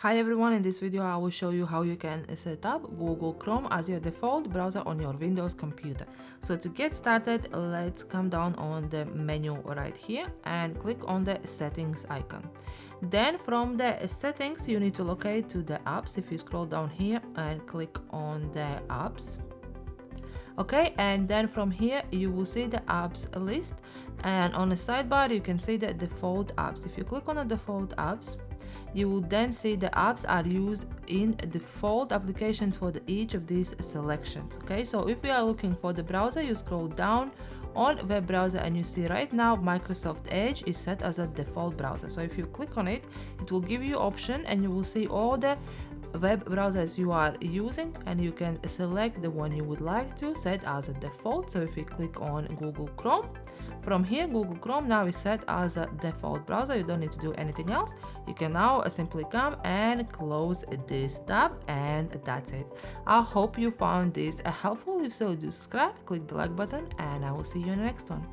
Hi everyone, in this video I will show you how you can set up Google Chrome as your default browser on your Windows computer. So to get started, let's come down on the menu right here and click on the settings icon. Then from the settings you need to locate to the apps. If you scroll down here and click on the apps. Okay, and then from here you will see the apps list, and on the sidebar you can see the default apps. If you click on the default apps, you will then see the apps are used in default applications for each of these selections. Okay, so if we are looking for the browser, you scroll down on web browser and you see right now Microsoft Edge is set as a default browser. So if you click on it, it will give you option and you will see all the web browsers you are using, and you can select the one you would like to set as a default. So if you click on Google Chrome, from here Google Chrome now is set as a default browser. You don't need to do anything else. You can now simply come and close this tab, and that's it. I hope you found this helpful. If so, do subscribe, click the like button, and I will see you in the next one.